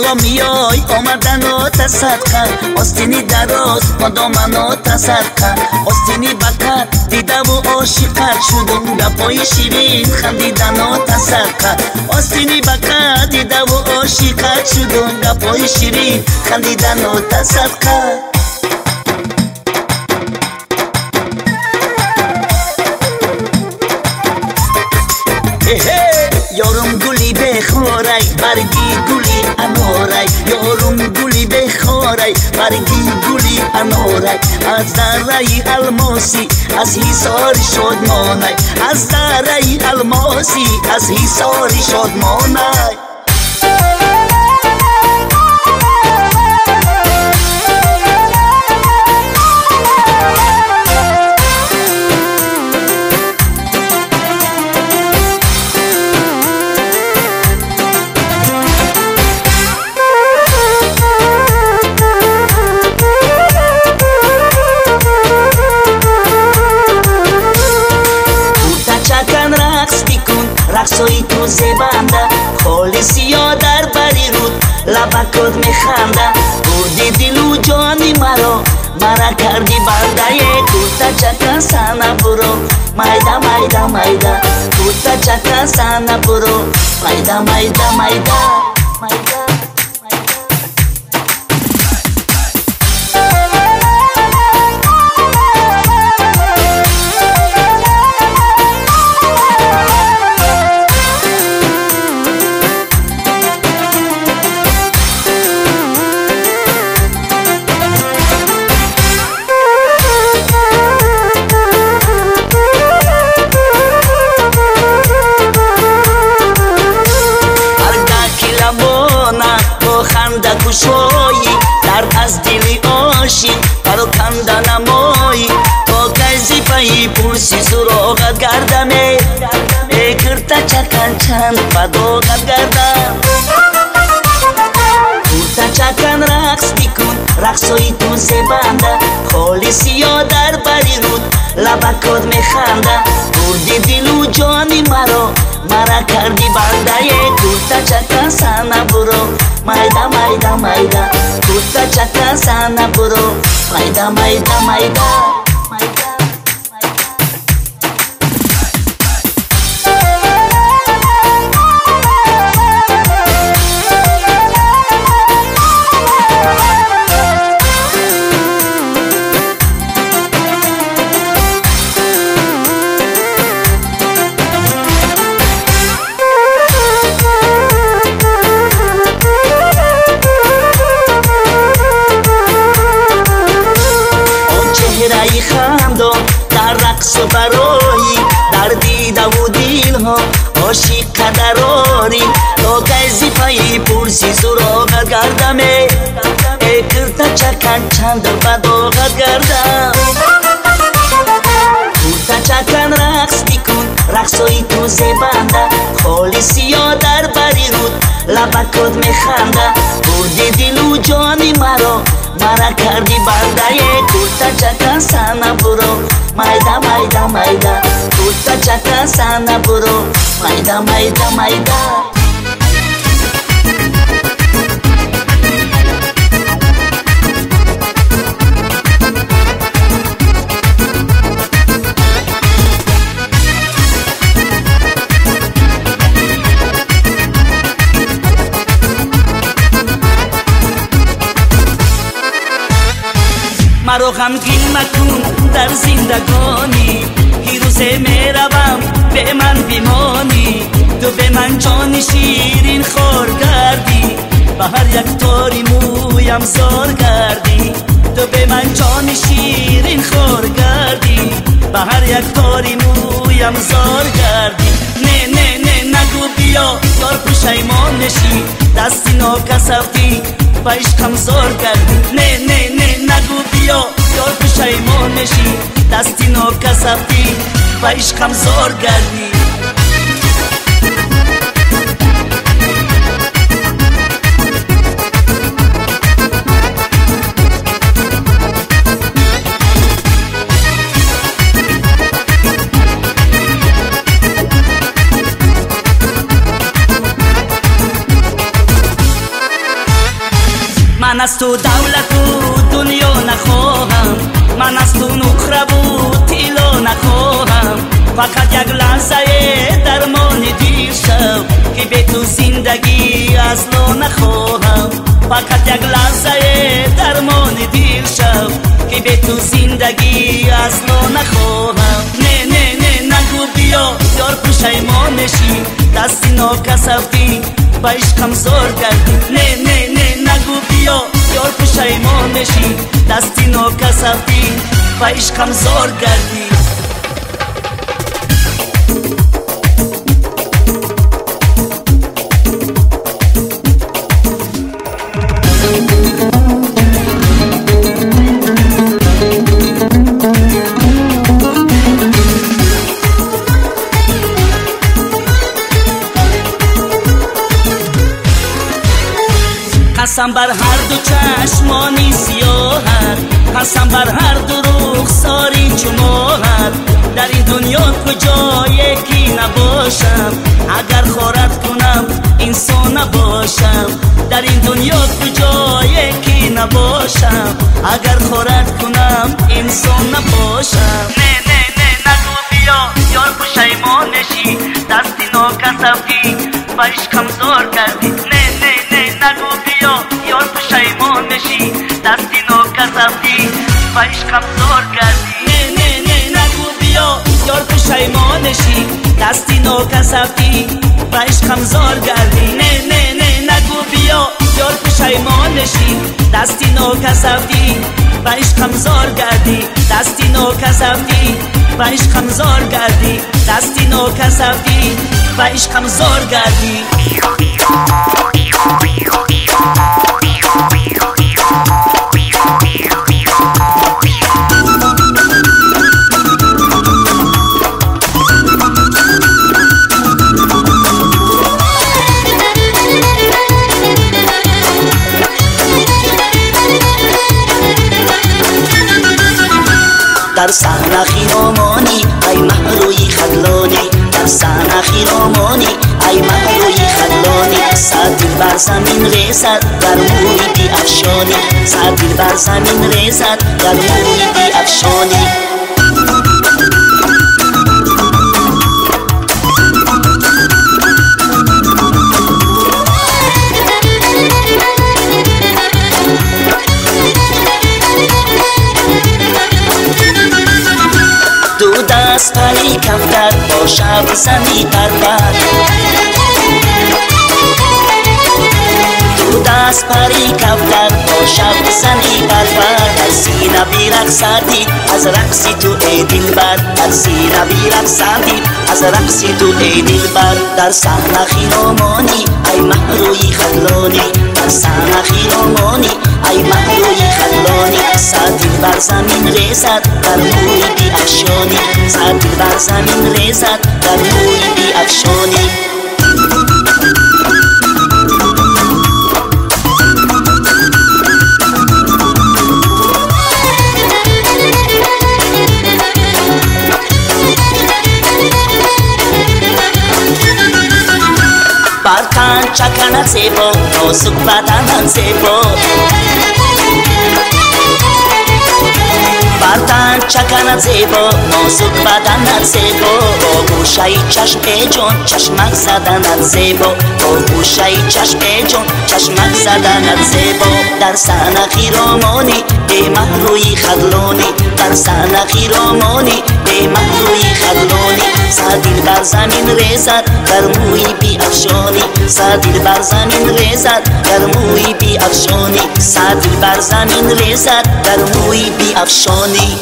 آقا میای آمدن و تصدقه آستینی دراز مادامن و تصدقه آستینی بکت دیده و عاشقت شدم گپای شیرین خندیدن و تصدقه آستینی بکت دیده و عاشقت شدم گپای شیرین خندیدن و تصدقه یارم گلی بخورای برگی گلی انارای یارم گلی بخورای برگی گلی انارای از درای الماسی از حصار شادمانای از درای الماسی از حصار شادمانای رقصای تو زبنده خالی سیاه در بری رود لبکات میخنده بودی دل و جانی مرا کردی بنده کوتا چکن سنه برو مایده مایده مایده کوتا چکن سنه برو مایده مایده مایده مایده کشایی در از دلی عاشق پراکنده نمایی تا کسی پایی پرسی سراغت گردمه کرتا چکن چند فداقت گردم کرتا چکن رقص بکن رقصای تو زبنده خالی سیاه در بری رود لبکات میخنده بردی دل و جانی مرا کردی بنده کرتا چکن سنه برو مایده مایده مایده کرتا چکن سنه برو مایده مایده مایده در رقص و برایی در دیده و دیل ها عاشق دراری تا کسی پایی پرسی سراغت گردمه کرتا چکن چند بداغت گردم کرتا چکن رقص بکن رقصای تو زبنده خالی سیاه در بری رود لبکات میخنده بردی دل و جانی مرا کردی بنده کرتا چکن سنه برو مایده مایده مایده کرتا چکن سنه برو مایده مایده مایده مرا غمگین مکن در زندگانی هی روزه میروم به من بیمانی تو به من جان شیرین خور کردی به هر یک تاری مویم زار کردی تو به من جان شیرین خور کردی به هر یک تاری مویم زار کردی نه نه نه نگو بیا یار پشیمان نشی دستی ناکسفتی به عشقم زار کردی نه نه نه نگو بیا یار پشیمان نشی دستی ناکسفتی به عشقم زار کردی از تو دولت و دنیا نخواهم، من از تو نخره و طلا نخواهم. فقط یک لحظه درمان دیر شو که به تو زندگی اصلا نخواهم. فقط یک لحظه درمان دیر شو که به تو زندگی اصلا نخواهم. نه نه نه نگو بیا یار پشیمان نشی، دستی ناکسفتی با عشقم زار کردی. نه نه نه نگو بیا یار پشیمان نشی، دستی ناکسفتی با عشقم زار کردی. قسم بر هر دو چشمانی سیاهت، قسم بر هر دو رخساری چو ماهت. در این دنیا کجا یکی نباشم، اگر خارت کنم انسان نباشم. در این دنیا کجا یکی نباشم، اگر خارت کنم انسان نباشم. نه نه نه نگو بیا یار پشیمان نشی، دستی ناکسفتی با عشقم زار کردی. نه نه نه نگو بیا یار پشیمان نشی، دستی ناکسفتی با عشقم زار کردی. نه نه نه نگو بیا یار پشیمان نشی، دستی ناکسفتی با عشقم زار کردی. نه نه نه نگو بیا یار پشیمان نشی، دستی ناکسفتی با عشقم زار کردی. دستی ناکسفتی با عشقم زار کردی، دستی ناکسفتی با عشقم زار کردی. در صحنه خیرامانی ای محروی خلانی، در صحنه خیرامانی ای محروی خلانی. ساعتی بر زمین ریزد در موی بی افشانی، ساعتی بر زمین ریزد در موی بی افشانی. دو دست پری کفتر با شب زنی پرپر، دو دست پری کفتر با شب زنی پرپر. در سینه بیرقصدی از رقصی تو ای دلبر، در سینه بیرقصدی از رقصی تو ای دلبر. در صحنه خیرامانی ای محروی خلانی، در صحنه خیرامانی ای محروی خلانی. ساعتی بر زمین ریزد در موی بی افشانی، ساعتی بر زمین ریزد در موی بی افشانی. برتن چکنت زیبا، نازک بدنت زیبا. برتن چکنت زیبا، نازک بدنت زیبا. با گوشه چشم جان چشمک زدنت زیبا، با گوشه چشم جان چشمک زدنت زیبا. در صحنه خیرامانی ای محروی خلانی، در صحنه خیرامانی ای محروی خلانی. سادیل بر زمین ریزد در موی بی افشانی، سادیل بر زمین ریزد در موی بی افشانی. سادیل بر زمین ریزد در موی بی افشانی.